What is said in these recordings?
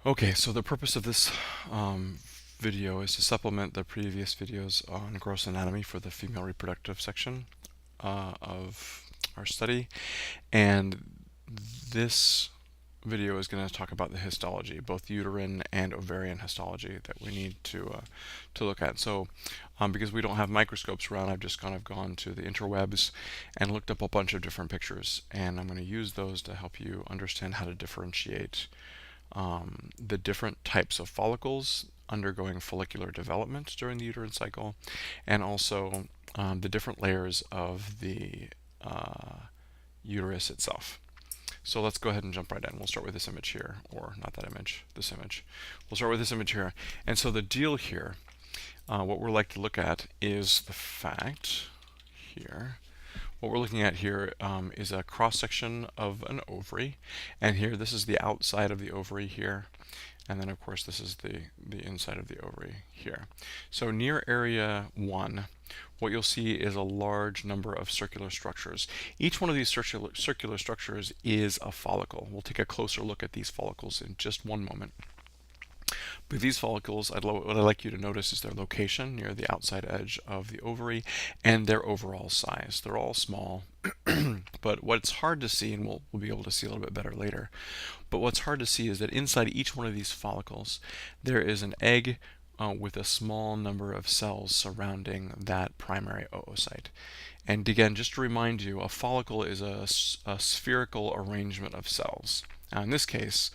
Okay, so the purpose of this video is to supplement the previous videos on gross anatomy for the female reproductive section of our study. And this video is going to talk about the histology, both uterine and ovarian histology that we need to look at. So, because we don't have microscopes around, I've just kind of gone to the interwebs and looked up a bunch of different pictures, and I'm going to use those to help you understand how to differentiate the different types of follicles undergoing follicular development during the uterine cycle, and also the different layers of the uterus itself. So let's go ahead and jump right in. We'll start with this image here, or not that image, this image. We'll start with this image here. And so the deal here, what we'd like to look at is the fact here. What we're looking at here is a cross-section of an ovary. And here, this is the outside of the ovary here. And then, of course, this is the inside of the ovary here. So near area 1, what you'll see is a large number of circular structures. Each one of these circular structures is a follicle. We'll take a closer look at these follicles in just one moment. But these follicles, what I'd like you to notice is their location near the outside edge of the ovary and their overall size. They're all small, but what's hard to see, and we'll be able to see a little bit better later, but what's hard to see is that inside each one of these follicles, there is an egg with a small number of cells surrounding that primary oocyte. And again, just to remind you, a follicle is a spherical arrangement of cells. Now, in this case,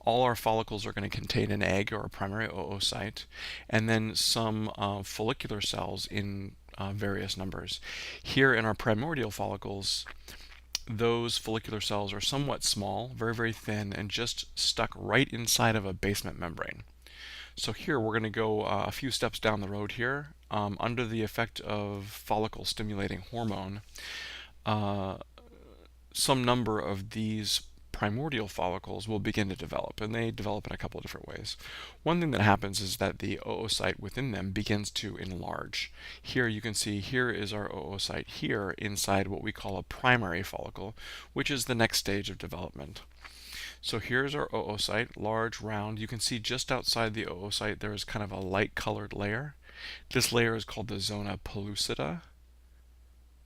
all our follicles are going to contain an egg or a primary oocyte, and then some follicular cells in various numbers. Here in our primordial follicles, those follicular cells are somewhat small, very, very thin, and just stuck right inside of a basement membrane. So here we're going to go a few steps down the road here. Under the effect of follicle stimulating hormone, uh, some number of these primordial follicles will begin to develop, and they develop in a couple of different ways. One thing that happens is that the oocyte within them begins to enlarge. Here you can see here is our oocyte here inside what we call a primary follicle, which is the next stage of development. So here's our oocyte, large, round. You can see just outside the oocyte there is kind of a light colored layer. This layer is called the zona pellucida.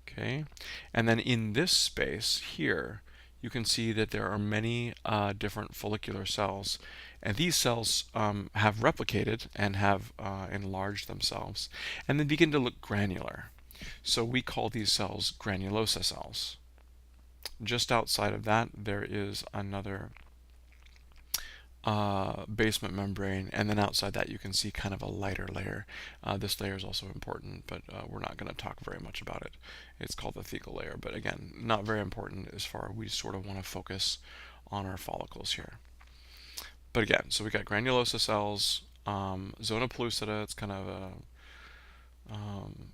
Okay, and then in this space here, you can see that there are many different follicular cells, and these cells have replicated and have enlarged themselves, and they begin to look granular. So we call these cells granulosa cells. Just outside of that, there is another basement membrane, and then outside that you can see kind of a lighter layer. This layer is also important, but we're not going to talk very much about it. It's called the thecal layer, but again, not very important as far as we sort of want to focus on our follicles here. But again, so we got granulosa cells, zona pellucida, it's kind of a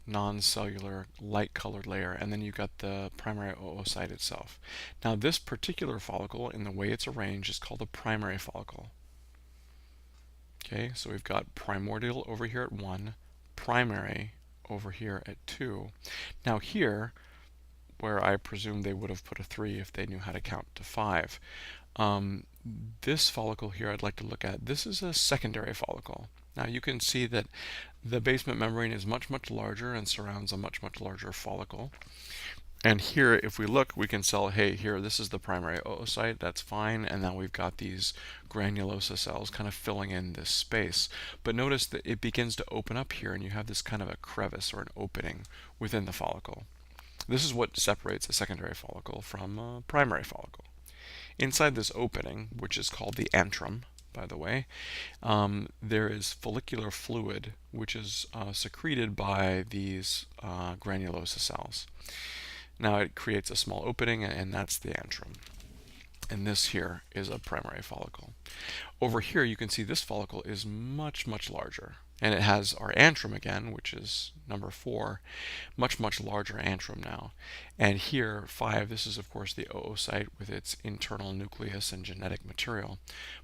non-cellular light colored layer, and then you've got the primary oocyte itself. Now this particular follicle, in the way it's arranged, is called a primary follicle. Okay, so we've got primordial over here at 1, primary over here at 2. Now here, where I presume they would have put a 3 if they knew how to count to 5, this follicle here I'd like to look at. This is a secondary follicle. Now you can see that the basement membrane is much, much larger and surrounds a much, much larger follicle. And here, if we look, we can tell, hey, here, this is the primary oocyte, that's fine, and now we've got these granulosa cells kind of filling in this space. But notice that it begins to open up here, and you have this kind of a crevice or an opening within the follicle. This is what separates a secondary follicle from a primary follicle. Inside this opening, which is called the antrum, by the way, there is follicular fluid, which is secreted by these granulosa cells. Now it creates a small opening, and that's the antrum. And this here is a primary follicle. Over here you can see this follicle is much, much larger. And it has our antrum again, which is number 4, much, much larger antrum now. And here, 5, this is of course the oocyte with its internal nucleus and genetic material.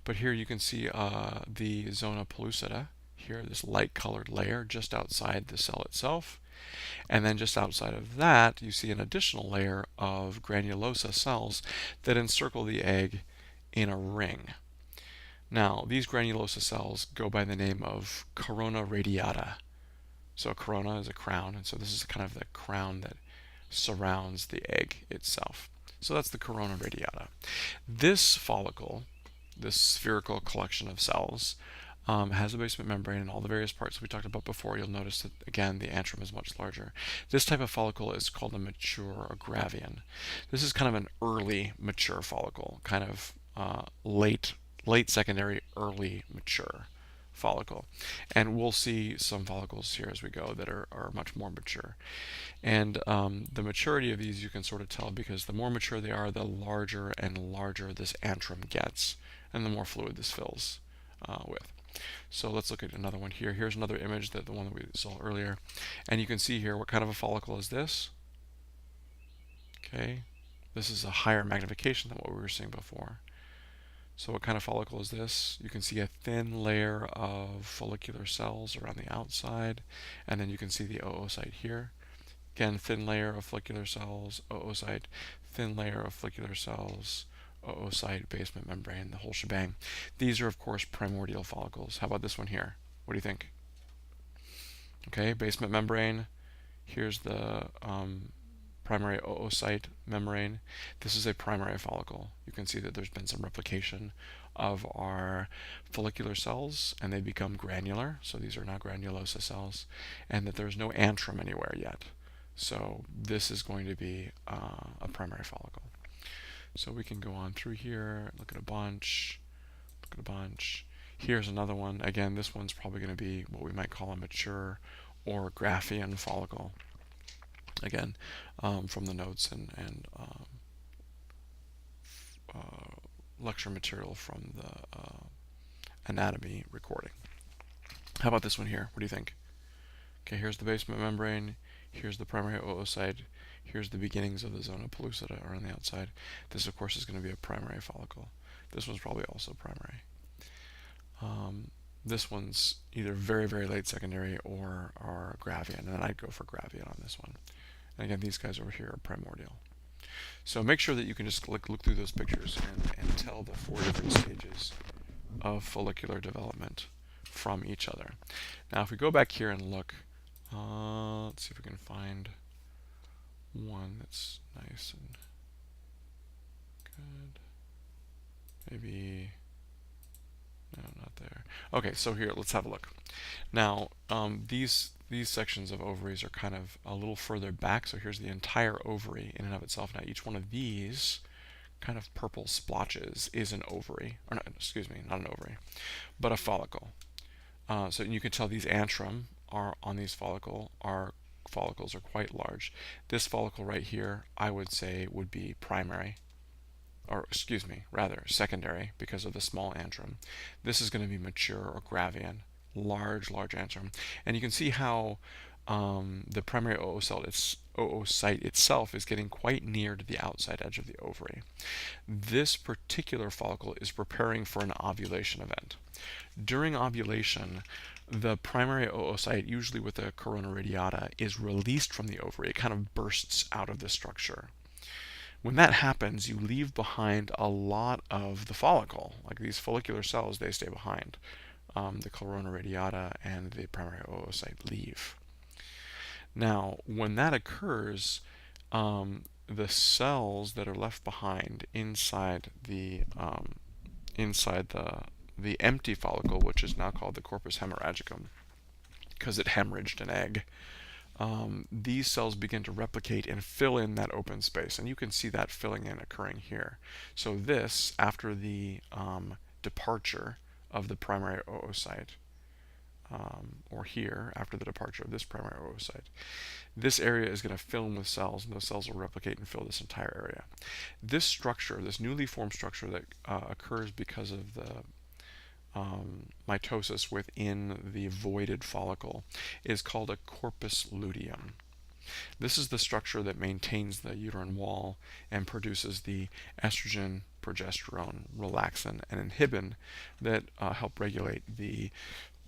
But here you can see the zona pellucida, here, this light colored layer just outside the cell itself. And then just outside of that, you see an additional layer of granulosa cells that encircle the egg in a ring. Now, these granulosa cells go by the name of corona radiata. So a corona is a crown, and so this is kind of the crown that surrounds the egg itself. So that's the corona radiata. This follicle, this spherical collection of cells, has a basement membrane and all the various parts we talked about before. You'll notice that, again, the antrum is much larger. This type of follicle is called a mature agravian. This is kind of an early mature follicle, kind of late secondary, early mature follicle. And we'll see some follicles here as we go that are much more mature. And the maturity of these you can sort of tell because the more mature they are, the larger and larger this antrum gets, and the more fluid this fills with. So let's look at another one here. Here's another image, the one that we saw earlier. And you can see here what kind of a follicle is this. Okay, this is a higher magnification than what we were seeing before. So what kind of follicle is this? You can see a thin layer of follicular cells around the outside, and then you can see the oocyte here. Again, thin layer of follicular cells, oocyte, thin layer of follicular cells, oocyte, basement membrane, the whole shebang. These are, of course, primordial follicles. How about this one here? What do you think? Okay, basement membrane. Here's the primary oocyte membrane. This is a primary follicle. You can see that there's been some replication of our follicular cells, and they become granular. So these are now granulosa cells, and that there's no antrum anywhere yet. So this is going to be a primary follicle. So we can go on through here, look at a bunch, look at a bunch. Here's another one. Again, this one's probably going to be what we might call a mature or Graafian follicle. Again, from the notes and lecture material from the anatomy recording. How about this one here? What do you think? Okay, here's the basement membrane. Here's the primary oocyte. Here's the beginnings of the zona pellucida around the outside. This, of course, is going to be a primary follicle. This one's probably also primary. This one's either very, very late secondary or Graafian, and I'd go for Graafian on this one. And again, these guys over here are primordial. So make sure that you can just look through those pictures and tell the 4 different stages of follicular development from each other. Now, if we go back here and look, let's see if we can find one that's nice and good. Maybe, no, not there. Okay, so here, let's have a look. Now, these sections of ovaries are kind of a little further back, so here's the entire ovary in and of itself. Now, each one of these kind of purple splotches is an ovary, or not, excuse me, not an ovary, but a follicle. So you can tell these antrum are on these follicles are quite large. This follicle right here, I would say, would be primary, or excuse me, rather secondary, because of the small antrum. This is going to be mature or Graafian, large antrum. And you can see how the primary oocyte itself is getting quite near to the outside edge of the ovary. This particular follicle is preparing for an ovulation event. During ovulation, the primary oocyte, usually with a corona radiata, is released from the ovary. It kind of bursts out of the structure. When that happens, you leave behind a lot of the follicle. Like these follicular cells, they stay behind. The corona radiata and the primary oocyte leave. Now, when that occurs, the cells that are left behind inside the empty follicle, which is now called the corpus hemorrhagicum, because it hemorrhaged an egg, these cells begin to replicate and fill in that open space, and you can see that filling in occurring here. So this, after the departure of the primary oocyte, or here, after the departure of this primary oocyte, this area is going to fill in with cells, and those cells will replicate and fill this entire area. This structure, this newly formed structure that occurs because of the mitosis within the voided follicle, is called a corpus luteum. This is the structure that maintains the uterine wall and produces the estrogen, progesterone, relaxin, and inhibin that help regulate the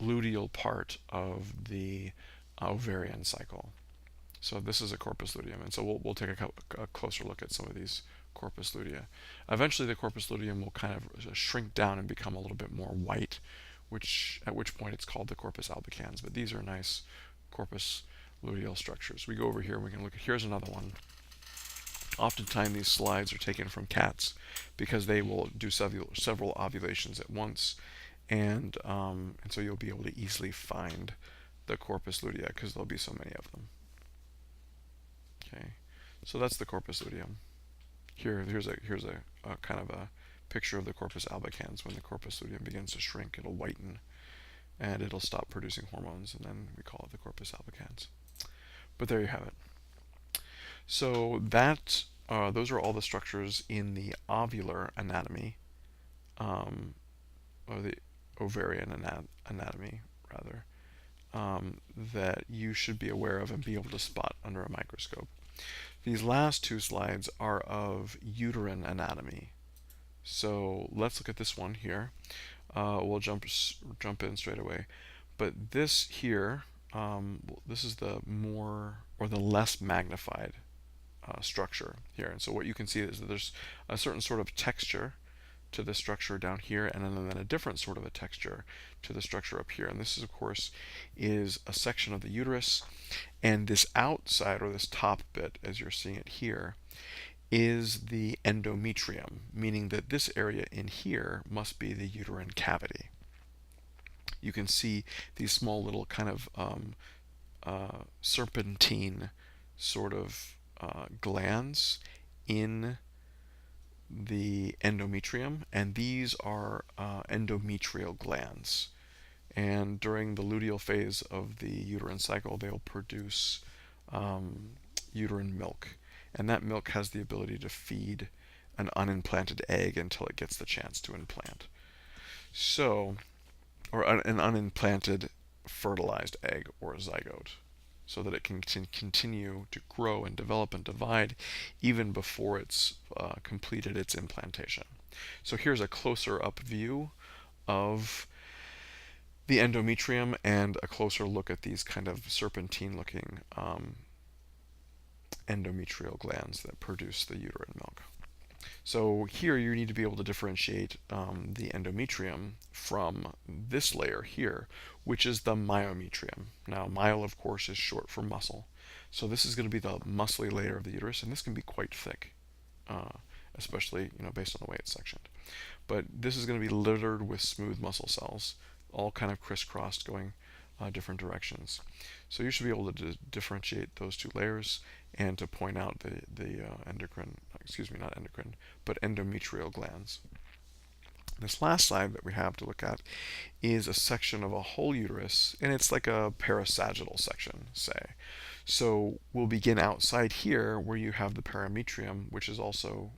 luteal part of the ovarian cycle. So this is a corpus luteum, and so we'll take a closer look at some of these corpus lutea. Eventually, the corpus luteum will kind of shrink down and become a little bit more white, at which point it's called the corpus albicans. But these are nice corpus luteal structures. We go over here and we can look at, here's another one. Oftentimes these slides are taken from cats because they will do several ovulations at once, and so you'll be able to easily find the corpus lutea because there'll be so many of them. Okay, so that's the corpus luteum. Here's a kind of a picture of the corpus albicans. When the corpus luteum begins to shrink, it'll whiten and it'll stop producing hormones, and then we call it the corpus albicans. But there you have it. So those are all the structures in the ovular anatomy, or the ovarian anatomy, rather, that you should be aware of and be able to spot under a microscope. These last two slides are of uterine anatomy. So let's look at this one here. We'll jump in straight away. But this here, this is the more or the less magnified structure here. And so what you can see is that there's a certain sort of texture to the structure down here, and then a different sort of a texture to the structure up here. And this is, of course, is a section of the uterus, and this outside, or this top bit, as you're seeing it here, is the endometrium, meaning that this area in here must be the uterine cavity. You can see these small little kind of serpentine sort of glands in the endometrium, and these are endometrial glands. And during the luteal phase of the uterine cycle, they'll produce uterine milk, and that milk has the ability to feed an unimplanted egg until it gets the chance to implant. So, or an unimplanted fertilized egg or zygote, so that it can continue to grow and develop and divide even before it's completed its implantation. So here's a closer up view of the endometrium and a closer look at these kind of serpentine looking endometrial glands that produce the uterine milk. So here you need to be able to differentiate the endometrium from this layer here, which is the myometrium. Now, myo, of course, is short for muscle. So this is going to be the muscly layer of the uterus, and this can be quite thick, especially based on the way it's sectioned. But this is going to be littered with smooth muscle cells, all kind of crisscrossed, going different directions. So you should be able to differentiate those two layers and to point out the endometrial glands. This last slide that we have to look at is a section of a whole uterus, and it's like a parasagittal section, say. So we'll begin outside here where you have the parametrium, which is also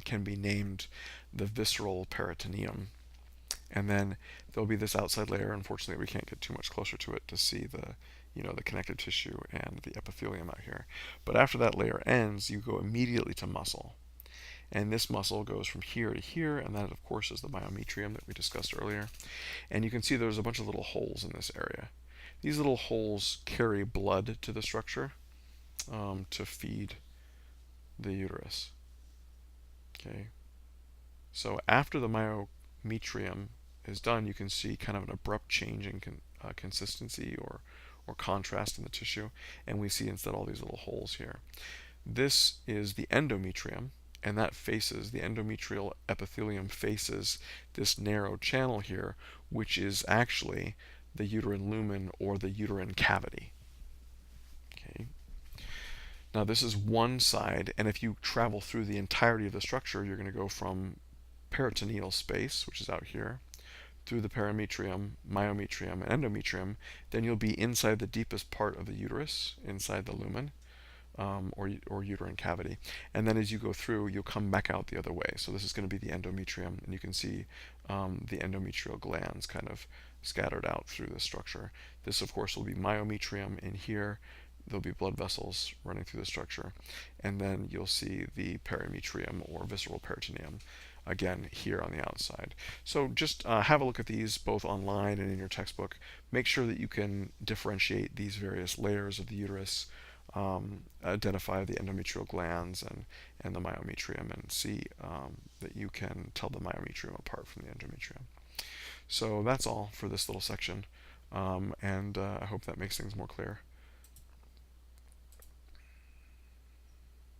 can be named the visceral peritoneum. And then there'll be this outside layer. Unfortunately, we can't get too much closer to it to see the connective tissue and the epithelium out here. But after that layer ends, you go immediately to muscle. And this muscle goes from here to here, and that, of course, is the myometrium that we discussed earlier. And you can see there's a bunch of little holes in this area. These little holes carry blood to the structure to feed the uterus. Okay. So after the myometrium is done, you can see kind of an abrupt change in consistency or contrast in the tissue, and we see instead all these little holes here. This is the endometrium, and that faces, the endometrial epithelium faces this narrow channel here, which is actually the uterine lumen or the uterine cavity. Okay. Now this is one side, and if you travel through the entirety of the structure, you're going to go from peritoneal space, which is out here, through the parametrium, myometrium, and endometrium. Then you'll be inside the deepest part of the uterus, inside the lumen, or uterine cavity. And then as you go through, you'll come back out the other way. So this is going to be the endometrium, and you can see the endometrial glands kind of scattered out through the structure. This, of course, will be myometrium in here. There'll be blood vessels running through the structure. And then you'll see the parametrium or visceral peritoneum again here on the outside. So just have a look at these both online and in your textbook. Make sure that you can differentiate these various layers of the uterus identify the endometrial glands and the myometrium, and see that you can tell the myometrium apart from the endometrium. So that's all for this little section, and I hope that makes things more clear.